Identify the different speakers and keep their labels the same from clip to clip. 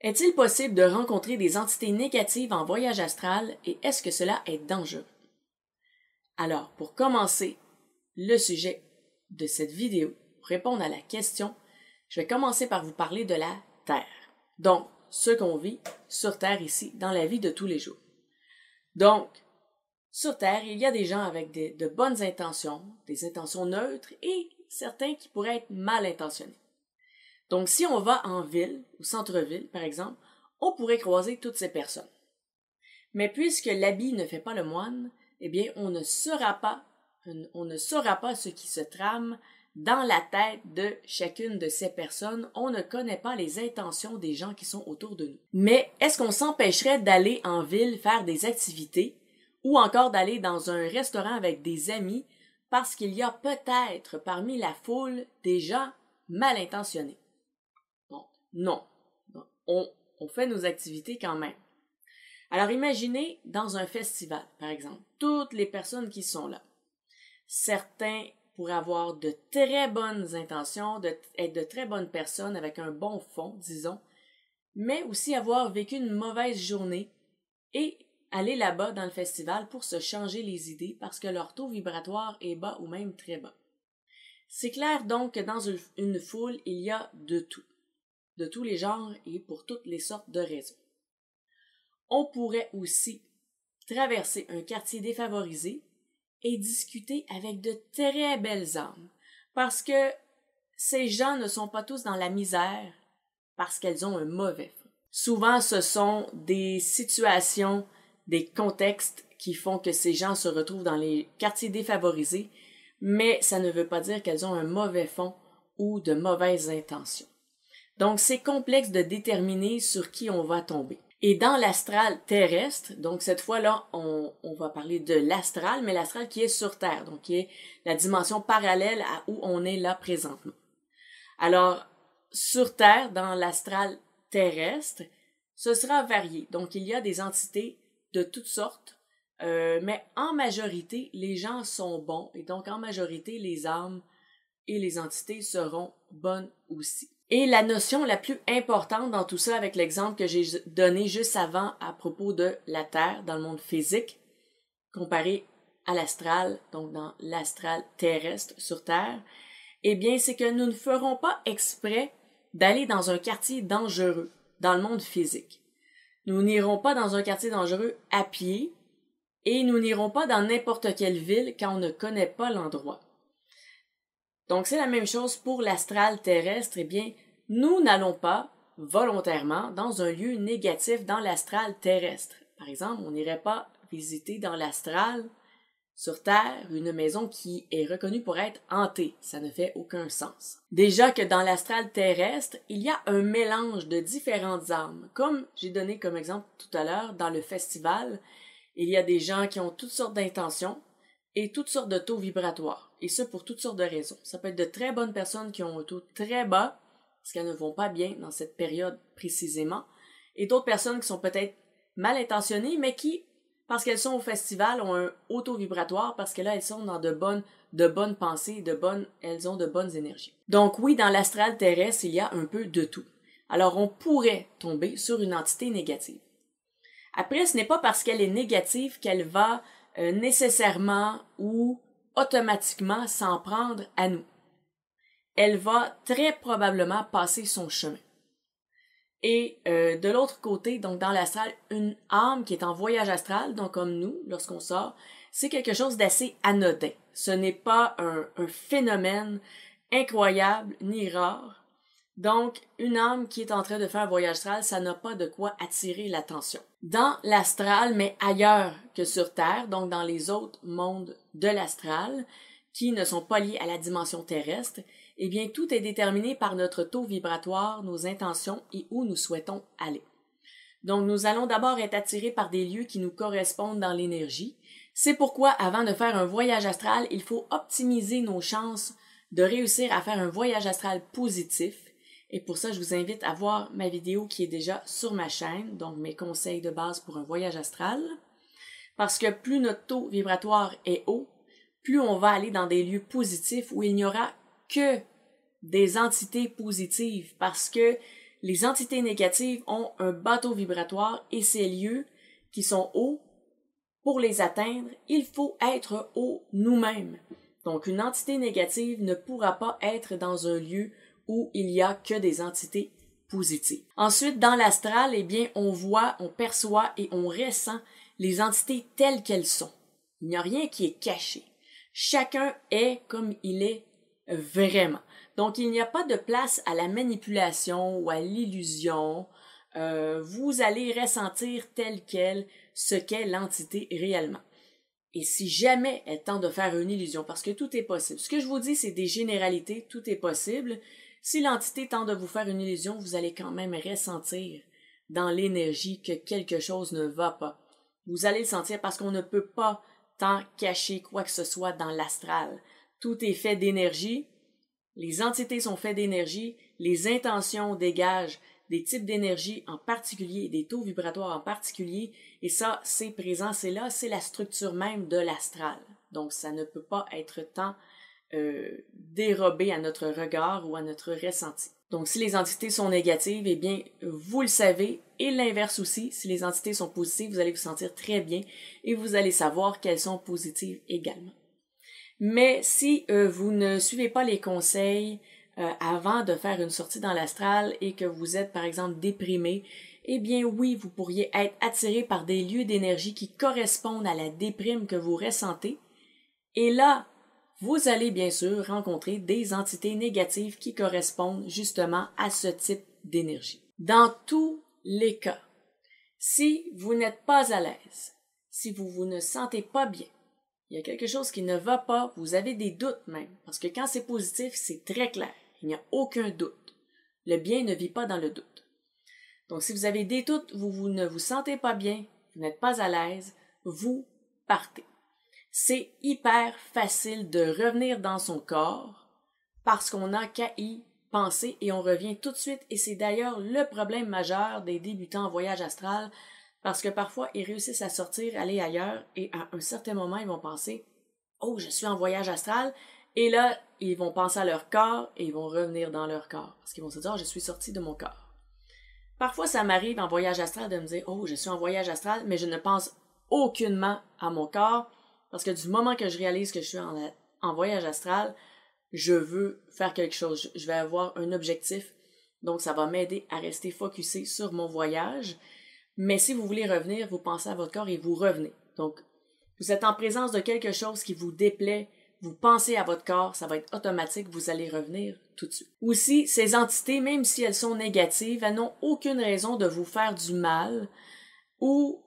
Speaker 1: Est-il possible de rencontrer des entités négatives en voyage astral et est-ce que cela est dangereux? Alors, pour commencer le sujet de cette vidéo, pour répondre à la question, je vais commencer par vous parler de la Terre. Donc, ce qu'on vit sur Terre ici, dans la vie de tous les jours. Donc, sur Terre, il y a des gens avec de bonnes intentions, des intentions neutres et certains qui pourraient être mal intentionnés. Donc, si on va en ville, ou centre-ville, par exemple, on pourrait croiser toutes ces personnes. Mais puisque l'habit ne fait pas le moine, eh bien, on ne saura pas ce qui se trame dans la tête de chacune de ces personnes. On ne connaît pas les intentions des gens qui sont autour de nous. Mais est-ce qu'on s'empêcherait d'aller en ville faire des activités ou encore d'aller dans un restaurant avec des amis parce qu'il y a peut-être parmi la foule des gens mal intentionnés? Bon, non. On fait nos activités quand même. Alors imaginez dans un festival, par exemple, toutes les personnes qui sont là. Certains pourraient avoir de très bonnes intentions, être de très bonnes personnes avec un bon fond, disons, mais aussi avoir vécu une mauvaise journée et aller là-bas dans le festival pour se changer les idées parce que leur taux vibratoire est bas ou même très bas. C'est clair donc que dans une foule, il y a de tout, de tous les genres et pour toutes les sortes de raisons. On pourrait aussi traverser un quartier défavorisé et discuter avec de très belles âmes, parce que ces gens ne sont pas tous dans la misère parce qu'elles ont un mauvais fond. Souvent, ce sont des situations, des contextes qui font que ces gens se retrouvent dans les quartiers défavorisés, mais ça ne veut pas dire qu'elles ont un mauvais fond ou de mauvaises intentions. Donc, c'est complexe de déterminer sur qui on va tomber. Et dans l'astral terrestre, donc cette fois-là, on va parler de l'astral, mais l'astral qui est sur Terre, donc qui est la dimension parallèle à où on est là présentement. Alors, sur Terre, dans l'astral terrestre, ce sera varié. Donc, il y a des entités de toutes sortes, mais en majorité, les gens sont bons, et donc en majorité, les âmes et les entités seront bonnes aussi. Et la notion la plus importante dans tout ça, avec l'exemple que j'ai donné juste avant à propos de la Terre dans le monde physique, comparé à l'astral, donc dans l'astral terrestre sur Terre, eh bien, c'est que nous ne ferons pas exprès d'aller dans un quartier dangereux dans le monde physique. Nous n'irons pas dans un quartier dangereux à pied et nous n'irons pas dans n'importe quelle ville quand on ne connaît pas l'endroit. Donc, c'est la même chose pour l'astral terrestre. Eh bien, nous n'allons pas volontairement dans un lieu négatif dans l'astral terrestre. Par exemple, on n'irait pas visiter dans l'astral, sur Terre, une maison qui est reconnue pour être hantée. Ça ne fait aucun sens. Déjà que dans l'astral terrestre, il y a un mélange de différentes âmes. Comme j'ai donné comme exemple tout à l'heure, dans le festival, il y a des gens qui ont toutes sortes d'intentions, et toutes sortes de taux vibratoires, et ce pour toutes sortes de raisons. Ça peut être de très bonnes personnes qui ont un taux très bas, parce qu'elles ne vont pas bien dans cette période précisément, et d'autres personnes qui sont peut-être mal intentionnées, mais qui, parce qu'elles sont au festival, ont un haut taux vibratoire, parce que là, elles sont dans de bonnes pensées, elles ont de bonnes énergies. Donc oui, dans l'astral terrestre, il y a un peu de tout. Alors on pourrait tomber sur une entité négative. Après, ce n'est pas parce qu'elle est négative qu'elle va nécessairement ou automatiquement s'en prendre à nous. Elle va très probablement passer son chemin. Et de l'autre côté, donc dans l'astral, une âme qui est en voyage astral, donc comme nous, lorsqu'on sort, c'est quelque chose d'assez anodin. Ce n'est pas un phénomène incroyable ni rare. Donc, une âme qui est en train de faire un voyage astral, ça n'a pas de quoi attirer l'attention. Dans l'astral, mais ailleurs que sur Terre, donc dans les autres mondes de l'astral, qui ne sont pas liés à la dimension terrestre, eh bien, tout est déterminé par notre taux vibratoire, nos intentions et où nous souhaitons aller. Donc, nous allons d'abord être attirés par des lieux qui nous correspondent dans l'énergie. C'est pourquoi, avant de faire un voyage astral, il faut optimiser nos chances de réussir à faire un voyage astral positif. Et pour ça, je vous invite à voir ma vidéo qui est déjà sur ma chaîne, donc mes conseils de base pour un voyage astral. Parce que plus notre taux vibratoire est haut, plus on va aller dans des lieux positifs où il n'y aura que des entités positives. Parce que les entités négatives ont un bateau vibratoire et ces lieux qui sont hauts, pour les atteindre, il faut être haut nous-mêmes. Donc une entité négative ne pourra pas être dans un lieu où il n'y a que des entités positives. Ensuite, dans l'astral, eh bien, on voit, on perçoit et on ressent les entités telles qu'elles sont. Il n'y a rien qui est caché. Chacun est comme il est vraiment. Donc, il n'y a pas de place à la manipulation ou à l'illusion. Vous allez ressentir tel quel ce qu'est l'entité réellement. Et si jamais elle tente de faire une illusion, parce que tout est possible. Ce que je vous dis, c'est des généralités, tout est possible. Si l'entité tente de vous faire une illusion, vous allez quand même ressentir dans l'énergie que quelque chose ne va pas. Vous allez le sentir parce qu'on ne peut pas tant cacher quoi que ce soit dans l'astral. Tout est fait d'énergie, les entités sont faites d'énergie, les intentions dégagent des types d'énergie en particulier, des taux vibratoires en particulier, et ça, c'est présent, c'est là, c'est la structure même de l'astral. Donc, ça ne peut pas être tant dérobé à notre regard ou à notre ressenti. Donc, si les entités sont négatives, eh bien, vous le savez, et l'inverse aussi, si les entités sont positives, vous allez vous sentir très bien et vous allez savoir qu'elles sont positives également. Mais si vous ne suivez pas les conseils avant de faire une sortie dans l'astral et que vous êtes, par exemple, déprimé, eh bien oui, vous pourriez être attiré par des lieux d'énergie qui correspondent à la déprime que vous ressentez. Et là, vous allez bien sûr rencontrer des entités négatives qui correspondent justement à ce type d'énergie. Dans tous les cas, si vous n'êtes pas à l'aise, si vous ne sentez pas bien, il y a quelque chose qui ne va pas, vous avez des doutes même, parce que quand c'est positif, c'est très clair, il n'y a aucun doute. Le bien ne vit pas dans le doute. Donc si vous avez des doutes, vous ne vous sentez pas bien, vous n'êtes pas à l'aise, vous partez. C'est hyper facile de revenir dans son corps parce qu'on n'a qu'à y penser et on revient tout de suite. Et c'est d'ailleurs le problème majeur des débutants en voyage astral parce que parfois ils réussissent à sortir, aller ailleurs et à un certain moment ils vont penser « Oh, je suis en voyage astral » et là ils vont penser à leur corps et ils vont revenir dans leur corps parce qu'ils vont se dire « Oh, je suis sorti de mon corps ». Parfois ça m'arrive en voyage astral de me dire « Oh, je suis en voyage astral » mais je ne pense aucunement à mon corps. Parce que du moment que je réalise que je suis en voyage astral, je veux faire quelque chose. Je vais avoir un objectif. Donc, ça va m'aider à rester focusé sur mon voyage. Mais si vous voulez revenir, vous pensez à votre corps et vous revenez. Donc, vous êtes en présence de quelque chose qui vous déplaît. Vous pensez à votre corps, ça va être automatique. Vous allez revenir tout de suite. Aussi, ces entités, même si elles sont négatives, elles n'ont aucune raison de vous faire du mal ou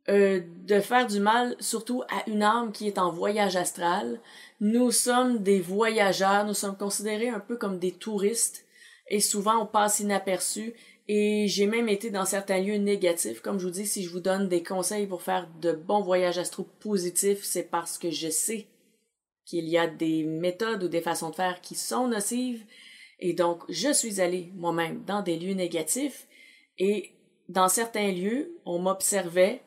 Speaker 1: de faire du mal surtout à une âme qui est en voyage astral. Nous sommes des voyageurs, nous sommes considérés un peu comme des touristes et souvent on passe inaperçus et j'ai même été dans certains lieux négatifs. Comme je vous dis, si je vous donne des conseils pour faire de bons voyages astro positifs, c'est parce que je sais qu'il y a des méthodes ou des façons de faire qui sont nocives et donc je suis allée moi-même dans des lieux négatifs et dans certains lieux, on m'observait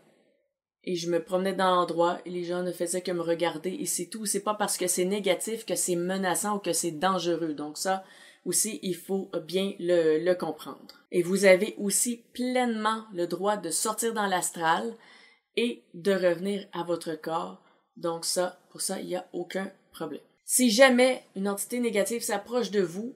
Speaker 1: et je me promenais dans l'endroit et les gens ne faisaient que me regarder et c'est tout. C'est pas parce que c'est négatif que c'est menaçant ou que c'est dangereux. Donc ça aussi, il faut bien le comprendre. Et vous avez aussi pleinement le droit de sortir dans l'astral et de revenir à votre corps. Donc ça, pour ça, il n'y a aucun problème. Si jamais une entité négative s'approche de vous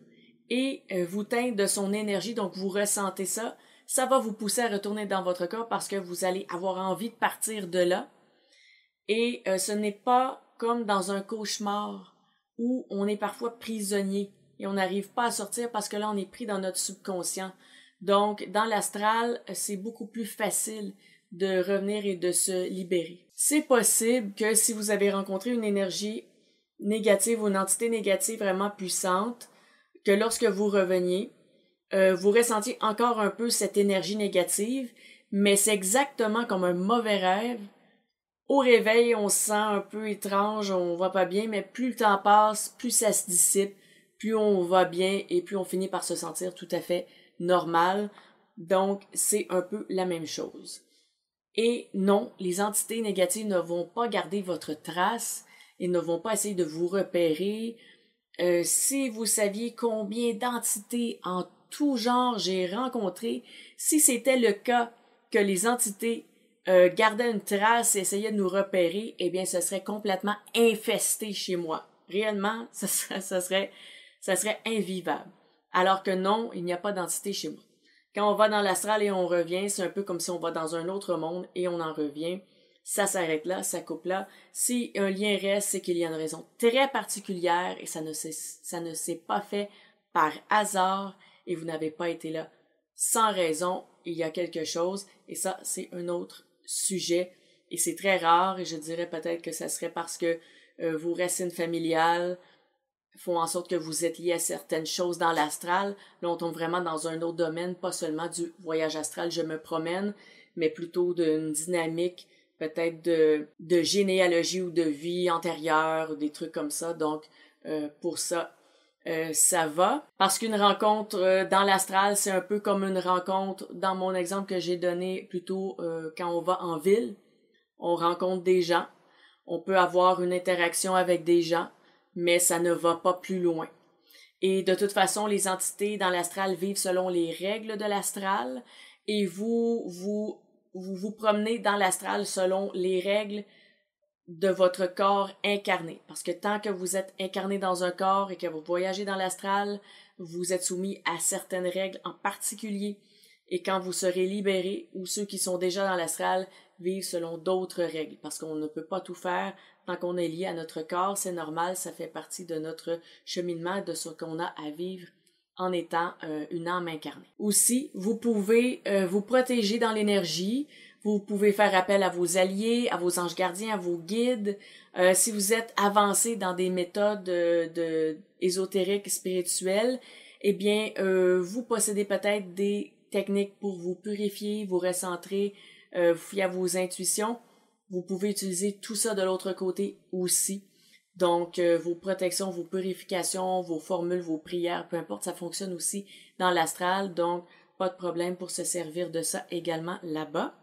Speaker 1: et vous teinte de son énergie, donc vous ressentez ça, ça va vous pousser à retourner dans votre corps parce que vous allez avoir envie de partir de là. Et ce n'est pas comme dans un cauchemar où on est parfois prisonnier et on n'arrive pas à sortir parce que là, on est pris dans notre subconscient. Donc, dans l'astral, c'est beaucoup plus facile de revenir et de se libérer. C'est possible que si vous avez rencontré une énergie négative ou une entité négative vraiment puissante, que lorsque vous reveniez, vous ressentiez encore un peu cette énergie négative, mais c'est exactement comme un mauvais rêve. Au réveil, on se sent un peu étrange, on va pas bien, mais plus le temps passe, plus ça se dissipe, plus on va bien et plus on finit par se sentir tout à fait normal. Donc, c'est un peu la même chose. Et non, les entités négatives ne vont pas garder votre trace et ne vont pas essayer de vous repérer. Si vous saviez combien d'entités en tout genre j'ai rencontré. Si c'était le cas que les entités gardaient une trace et essayaient de nous repérer, eh bien, ce serait complètement infesté chez moi. Réellement, ça serait invivable. Alors que non, il n'y a pas d'entité chez moi. Quand on va dans l'astral et on revient, c'est un peu comme si on va dans un autre monde et on en revient. Ça s'arrête là, ça coupe là. Si un lien reste, c'est qu'il y a une raison très particulière et ça ne s'est pas fait par hasard et vous n'avez pas été là sans raison. Il y a quelque chose et ça, c'est un autre sujet et c'est très rare et je dirais peut-être que ça serait parce que vos racines familiales font en sorte que vous êtes lié à certaines choses dans l'astral. Là, on tombe vraiment dans un autre domaine, pas seulement du voyage astral, je me promène, mais plutôt d'une dynamique peut-être de généalogie ou de vie antérieure, ou des trucs comme ça. Donc, pour ça, ça va. Parce qu'une rencontre dans l'astral, c'est un peu comme une rencontre, dans mon exemple que j'ai donné plutôt quand on va en ville, on rencontre des gens, on peut avoir une interaction avec des gens, mais ça ne va pas plus loin. Et de toute façon, les entités dans l'astral vivent selon les règles de l'astral et vous promenez dans l'astral selon les règles de votre corps incarné. Parce que tant que vous êtes incarné dans un corps et que vous voyagez dans l'astral, vous êtes soumis à certaines règles en particulier. Et quand vous serez libéré, ou ceux qui sont déjà dans l'astral vivent selon d'autres règles. Parce qu'on ne peut pas tout faire tant qu'on est lié à notre corps. C'est normal, ça fait partie de notre cheminement, de ce qu'on a à vivre en étant une âme incarnée. Aussi, vous pouvez vous protéger dans l'énergie, vous pouvez faire appel à vos alliés, à vos anges gardiens, à vos guides. Si vous êtes avancé dans des méthodes ésotériques, spirituelles, eh bien, vous possédez peut-être des techniques pour vous purifier, vous recentrer, vous fier à vos intuitions. Vous pouvez utiliser tout ça de l'autre côté aussi. Donc, vos protections, vos purifications, vos formules, vos prières, peu importe, ça fonctionne aussi dans l'astral. Donc, pas de problème pour se servir de ça également là-bas.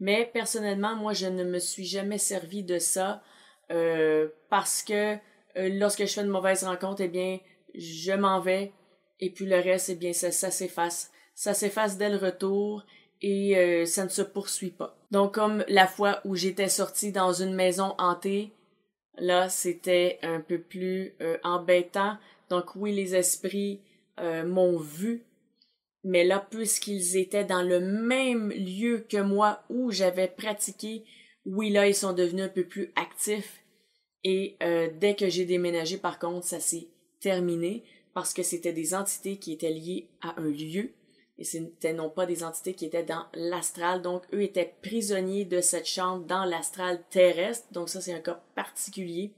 Speaker 1: Mais personnellement, moi, je ne me suis jamais servi de ça parce que lorsque je fais une mauvaise rencontre, eh bien, je m'en vais et puis le reste, eh bien, ça s'efface. Ça s'efface dès le retour et ça ne se poursuit pas. Donc, comme la fois où j'étais sortie dans une maison hantée, là, c'était un peu plus embêtant. Donc oui, les esprits m'ont vu, mais là, puisqu'ils étaient dans le même lieu que moi où j'avais pratiqué, oui, là, ils sont devenus un peu plus actifs. Et dès que j'ai déménagé, par contre, ça s'est terminé parce que c'était des entités qui étaient liées à un lieu. Et c'était non pas des entités qui étaient dans l'astral. Donc, eux étaient prisonniers de cette chambre dans l'astral terrestre. Donc, ça, c'est un cas particulier.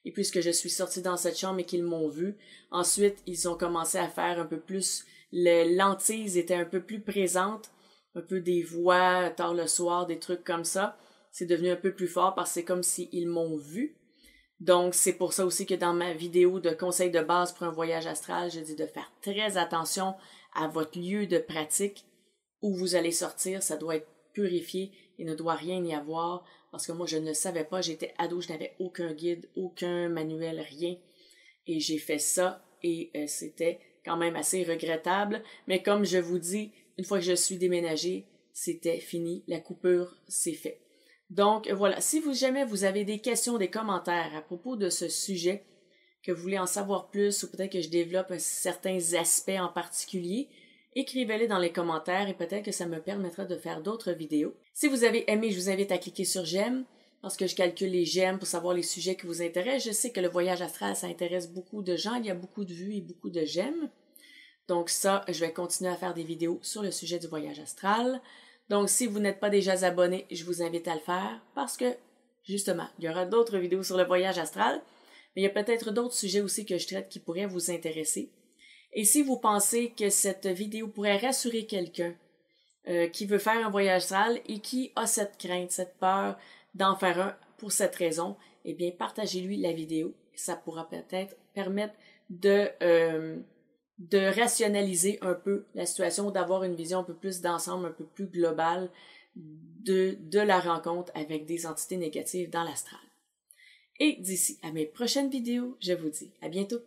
Speaker 1: Et puisque je suis sortie dans cette chambre et qu'ils m'ont vu, ensuite, ils ont commencé à faire un peu plus... l'antise était un peu plus présente. Un peu des voix tard le soir, des trucs comme ça. C'est devenu un peu plus fort parce que c'est comme s'ils m'ont vu. Donc, c'est pour ça aussi que dans ma vidéo de conseils de base pour un voyage astral, je dis de faire très attention à votre lieu de pratique où vous allez sortir. Ça doit être purifié. Il ne doit rien y avoir parce que moi, je ne savais pas. J'étais ado, je n'avais aucun guide, aucun manuel, rien. Et j'ai fait ça et c'était quand même assez regrettable. Mais comme je vous dis, une fois que je suis déménagée, c'était fini. La coupure, c'est fait. Donc voilà, si jamais vous avez des questions, des commentaires à propos de ce sujet, que vous voulez en savoir plus ou peut-être que je développe certains aspects en particulier, écrivez-les dans les commentaires et peut-être que ça me permettra de faire d'autres vidéos. Si vous avez aimé, je vous invite à cliquer sur j'aime parce que je calcule les j'aime pour savoir les sujets qui vous intéressent. Je sais que le voyage astral, ça intéresse beaucoup de gens. Il y a beaucoup de vues et beaucoup de j'aime. Donc ça, je vais continuer à faire des vidéos sur le sujet du voyage astral. Donc, si vous n'êtes pas déjà abonné, je vous invite à le faire parce que, justement, il y aura d'autres vidéos sur le voyage astral, mais il y a peut-être d'autres sujets aussi que je traite qui pourraient vous intéresser. Et si vous pensez que cette vidéo pourrait rassurer quelqu'un qui veut faire un voyage astral et qui a cette crainte, cette peur d'en faire un pour cette raison, eh bien, partagez-lui la vidéo. Ça pourra peut-être permettre de rationaliser un peu la situation, d'avoir une vision un peu plus d'ensemble, un peu plus globale de la rencontre avec des entités négatives dans l'astral. Et d'ici à mes prochaines vidéos, je vous dis à bientôt.